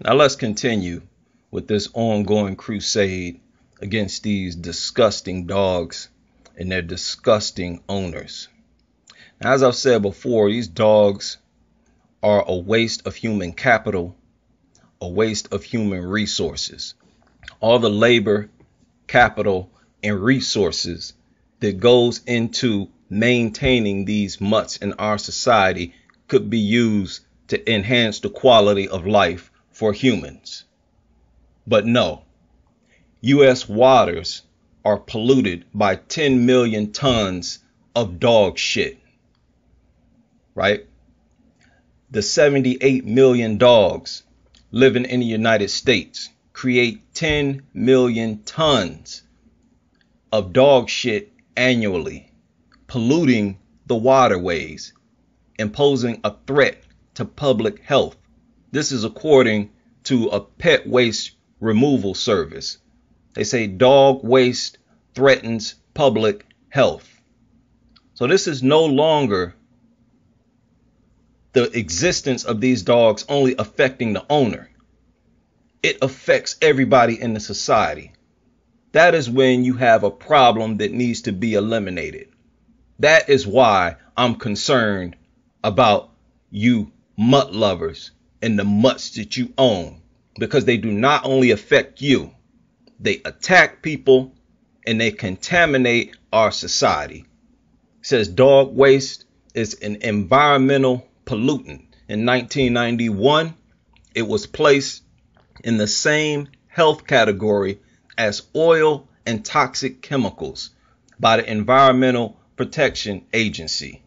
Now let's continue with this ongoing crusade against these disgusting dogs and their disgusting owners. Now, as I've said before, these dogs are a waste of human capital, a waste of human resources. All the labor, capital, and resources that goes into maintaining these mutts in our society could be used to enhance the quality of life for humans. But no, U.S. waters are polluted by 10 million tons of dog shit, right? The 78 million dogs living in the United States create 10 million tons of dog shit annually, polluting the waterways, imposing a threat to public health. This is according to a pet waste removal service. They say dog waste threatens public health. So this is no longer the existence of these dogs only affecting the owner. It affects everybody in the society. That is when you have a problem that needs to be eliminated. That is why I'm concerned about you mutt lovers and the mutts that you own, because they do not only affect you, they attack people and they contaminate our society. It says dog waste is an environmental pollutant. In 1991, it was placed in the same health category as oil and toxic chemicals by the Environmental Protection Agency.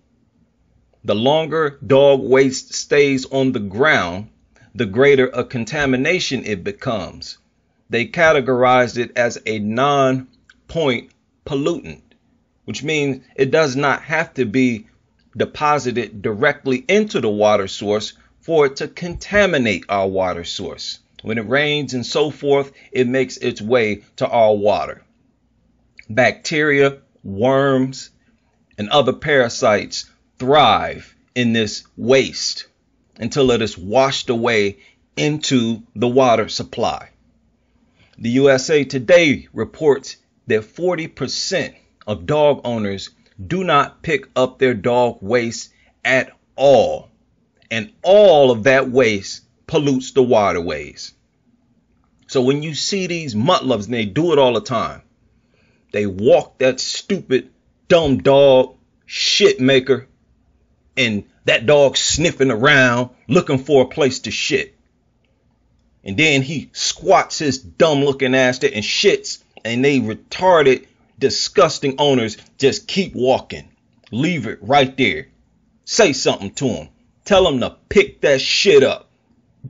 The longer dog waste stays on the ground, the greater a contamination it becomes. They categorized it as a non-point pollutant, which means it does not have to be deposited directly into the water source for it to contaminate our water source. When it rains and so forth, it makes its way to our water. Bacteria, worms, and other parasites thrive in this waste until it is washed away into the water supply. The USA Today reports that 40% of dog owners do not pick up their dog waste at all, and all of that waste pollutes the waterways. So when you see these mutt lovers, and they do it all the time, they walk that stupid, dumb dog shit maker, and that dog sniffing around looking for a place to shit. And then he squats his dumb looking ass there and shits, and they retarded, disgusting owners just keep walking. Leave it right there. Say something to them. Tell them to pick that shit up.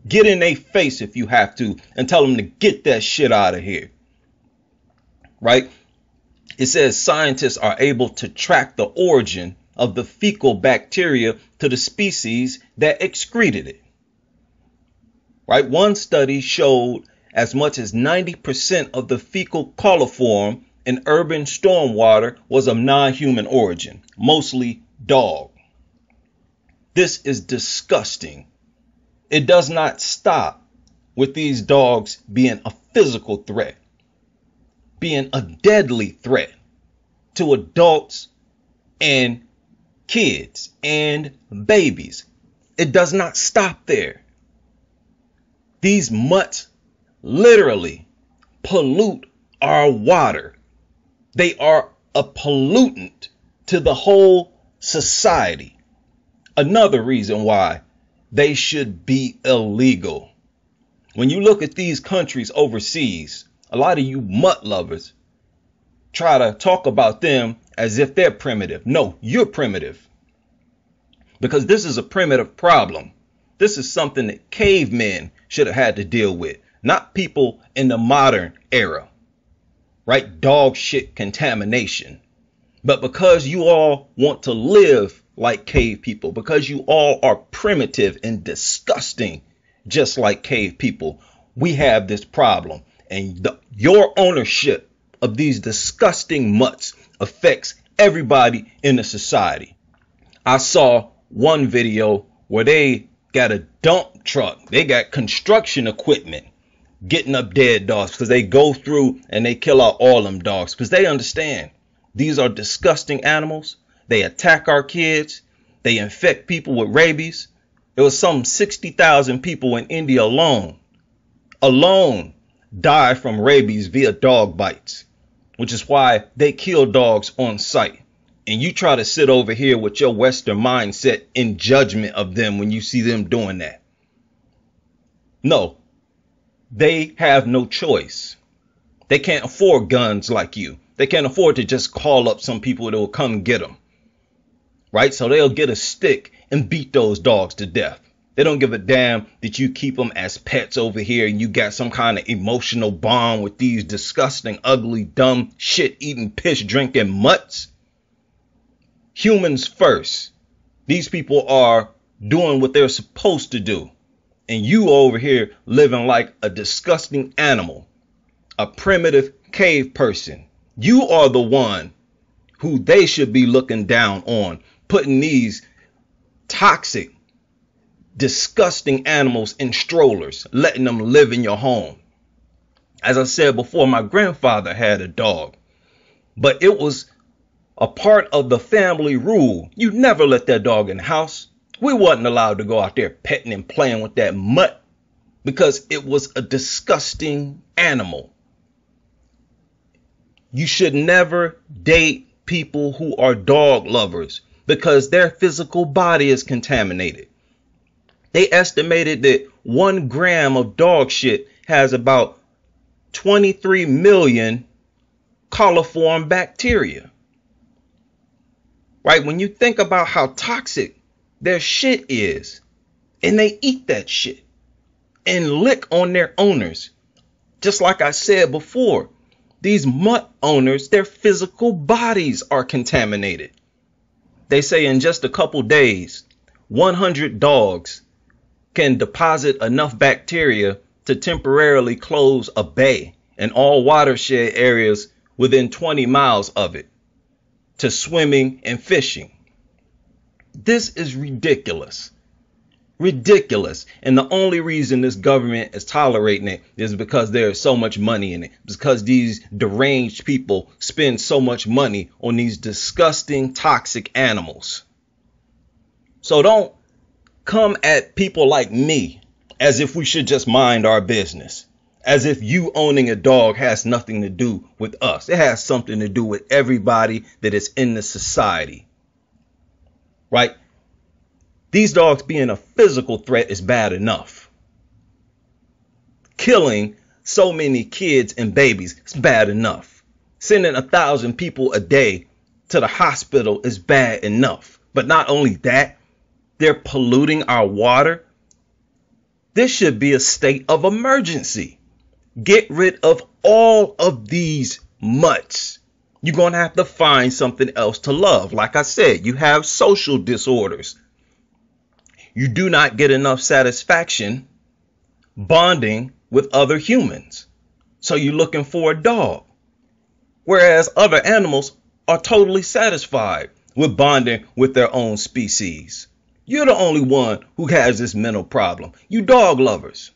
Get in their face if you have to, and tell them to get that shit out of here. Right? It says scientists are able to track the origin of the fecal bacteria to the species that excreted it. Right? One study showed as much as 90% of the fecal coliform in urban stormwater was of non-human origin, mostly dog. This is disgusting. It does not stop with these dogs being a physical threat, being a deadly threat to adults and kids and babies. It does not stop there. These mutts literally pollute our water. They are a pollutant to the whole society. Another reason why they should be illegal. When you look at these countries overseas, a lot of you mutt lovers try to talk about them as if they're primitive. No, you're primitive. Because this is a primitive problem. This is something that cavemen should have had to deal with, not people in the modern era. Right? Dog shit contamination. But because you all want to live like cave people, because you all are primitive and disgusting, just like cave people, we have this problem. And your ownership of these disgusting mutts affects everybody in the society. I saw one video where they got a dump truck. They got construction equipment getting up dead dogs because they go through and they kill out all them dogs because they understand these are disgusting animals. They attack our kids. They infect people with rabies. It was some 60,000 people in India alone died from rabies via dog bites, which is why they kill dogs on sight. And you try to sit over here with your Western mindset in judgment of them when you see them doing that. No, they have no choice. They can't afford guns like you. They can't afford to just call up some people that will come get them. Right? So they'll get a stick and beat those dogs to death. They don't give a damn that you keep them as pets over here and you got some kind of emotional bond with these disgusting, ugly, dumb, shit-eating, piss-drinking mutts. Humans first. These people are doing what they're supposed to do. And you over here living like a disgusting animal, a primitive cave person. You are the one who they should be looking down on, putting these toxic, disgusting animals in strollers, letting them live in your home. As I said before, my grandfather had a dog, but it was a part of the family rule. You never let that dog in the house. We wasn't allowed to go out there petting and playing with that mutt because it was a disgusting animal. You should never date people who are dog lovers because their physical body is contaminated. They estimated that 1 gram of dog shit has about 23 million coliform bacteria. Right? When you think about how toxic their shit is, and they eat that shit and lick on their owners. Just like I said before, these mutt owners, their physical bodies are contaminated. They say in just a couple days, 100 dogs can deposit enough bacteria to temporarily close a bay and all watershed areas within 20 miles of it to swimming and fishing. This is ridiculous. Ridiculous. And the only reason this government is tolerating it is because there is so much money in it. Because these deranged people spend so much money on these disgusting, toxic animals. So don't come at people like me as if we should just mind our business. As if you owning a dog has nothing to do with us. It has something to do with everybody that is in the society. Right? These dogs being a physical threat is bad enough. Killing so many kids and babies is bad enough. Sending 1,000 people a day to the hospital is bad enough. But not only that, they're polluting our water. This should be a state of emergency. Get rid of all of these mutts. You're going to have to find something else to love. Like I said, you have social disorders. You do not get enough satisfaction bonding with other humans. So you're looking for a dog. Whereas other animals are totally satisfied with bonding with their own species. You're the only one who has this mental problem. You dog lovers.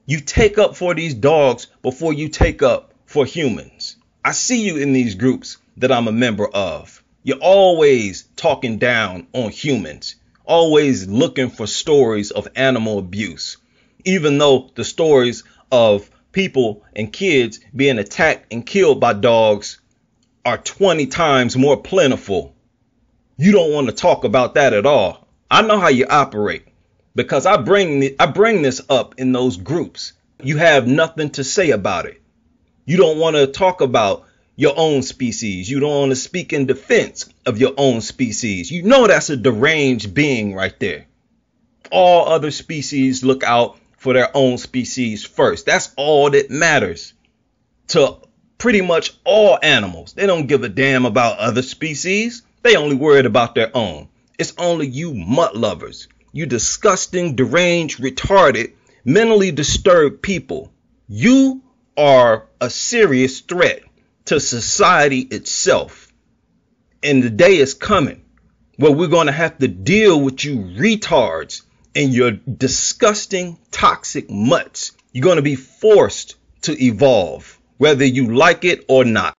You take up for these dogs before you take up for humans. I see you in these groups that I'm a member of. You're always talking down on humans, always looking for stories of animal abuse, even though the stories of people and kids being attacked and killed by dogs are 20 times more plentiful. You don't want to talk about that at all. I know how you operate because I bring this up in those groups. You have nothing to say about it. You don't want to talk about your own species. You don't want to speak in defense of your own species. You know that's a deranged being right there. All other species look out for their own species first. That's all that matters to pretty much all animals. They don't give a damn about other species. They only worried about their own. It's only you mutt lovers, you disgusting, deranged, retarded, mentally disturbed people. You are a serious threat to society itself. And the day is coming where we're going to have to deal with you retards in your disgusting, toxic mutts, you're going to be forced to evolve, whether you like it or not.